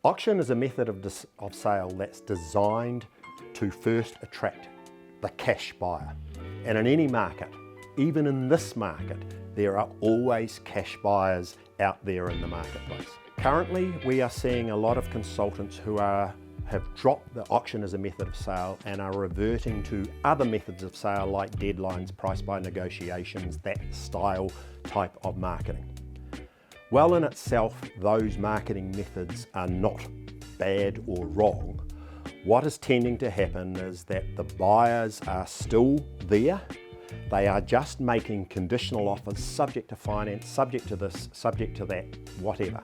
Auction is a method of sale that's designed to first attract the cash buyer. And in any market, even in this market, there are always cash buyers out there in the marketplace. Currently, we are seeing a lot of consultants who have dropped the auction as a method of sale and are reverting to other methods of sale like deadlines, price by negotiations, that style type of marketing. Well, in itself, those marketing methods are not bad or wrong. What is tending to happen is that the buyers are still there. They are just making conditional offers subject to finance, subject to this, subject to that, whatever.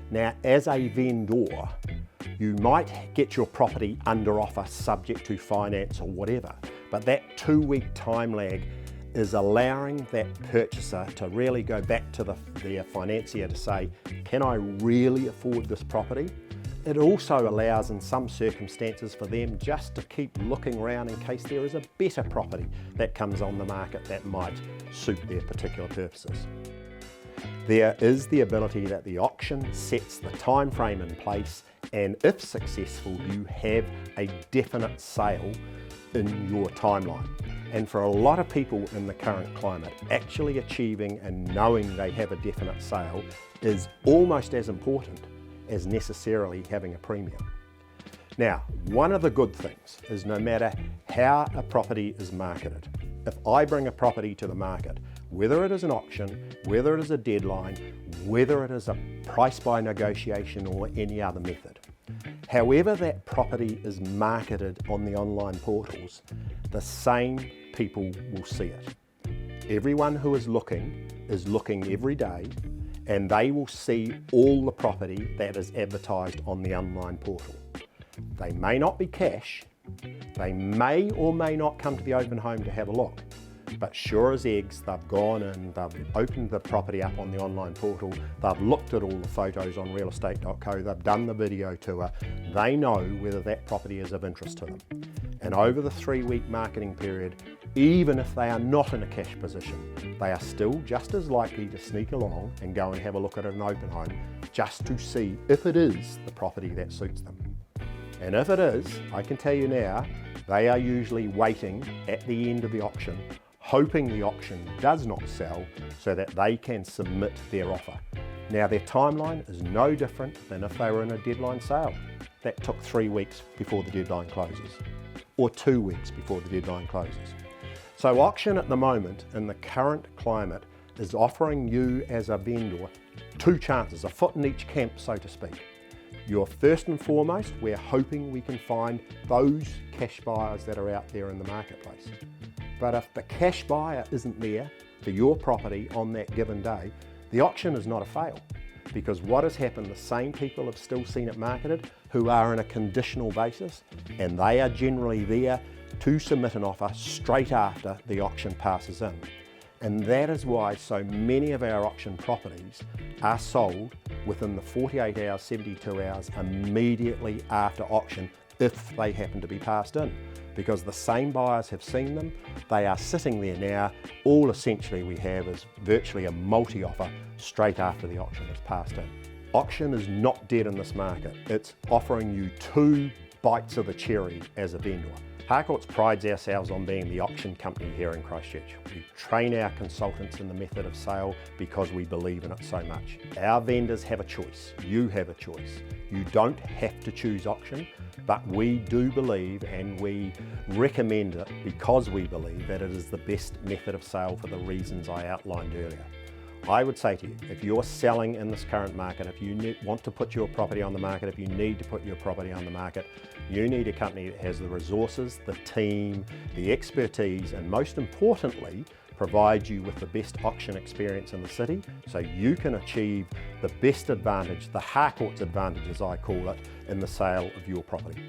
Now, as a vendor, you might get your property under offer subject to finance or whatever, but that 2-week time lag is allowing that purchaser to really go back to their financier to say, can I really afford this property? It also allows in some circumstances for them just to keep looking around in case there is a better property that comes on the market that might suit their particular purposes. There is the ability that the auction sets the time frame in place, and if successful, you have a definite sale in your timeline. And for a lot of people in the current climate, actually achieving and knowing they have a definite sale is almost as important as necessarily having a premium. Now, one of the good things is no matter how a property is marketed, if I bring a property to the market, whether it is an auction, whether it is a deadline, whether it is a price by negotiation or any other method, however that property is marketed on the online portals, the same people will see it. Everyone who is looking every day, and they will see all the property that is advertised on the online portal. They may not be cash, they may or may not come to the open home to have a look, but sure as eggs, they've gone in, they've opened the property up on the online portal, they've looked at all the photos on realestate.co, they've done the video tour, they know whether that property is of interest to them. And over the 3-week marketing period, even if they are not in a cash position, they are still just as likely to sneak along and go and have a look at an open home just to see if it is the property that suits them. And if it is, I can tell you now, they are usually waiting at the end of the auction, hoping the auction does not sell so that they can submit their offer. Now, their timeline is no different than if they were in a deadline sale. That took 3 weeks before the deadline closes, or 2 weeks before the deadline closes. So auction at the moment in the current climate is offering you as a vendor 2 chances, a foot in each camp, so to speak. You're first and foremost, we're hoping we can find those cash buyers that are out there in the marketplace. But if the cash buyer isn't there for your property on that given day, the auction is not a fail. Because what has happened, the same people have still seen it marketed who are in a conditional basis, and they are generally there to submit an offer straight after the auction passes in. And that is why so many of our auction properties are sold within the 48 hours, 72 hours immediately after auction if they happen to be passed in. Because the same buyers have seen them, they are sitting there now. All essentially we have is virtually a multi-offer straight after the auction is passed in. Auction is not dead in this market. It's offering you 2 bites of the cherry as a vendor. Harcourts prides ourselves on being the auction company here in Christchurch. We train our consultants in the method of sale because we believe in it so much. Our vendors have a choice. You have a choice. You don't have to choose auction, but we do believe and we recommend it because we believe that it is the best method of sale for the reasons I outlined earlier. I would say to you, if you're selling in this current market, if you want to put your property on the market, if you need to put your property on the market, you need a company that has the resources, the team, the expertise, and most importantly, provide you with the best auction experience in the city so you can achieve the best advantage, the Harcourts advantage as I call it, in the sale of your property.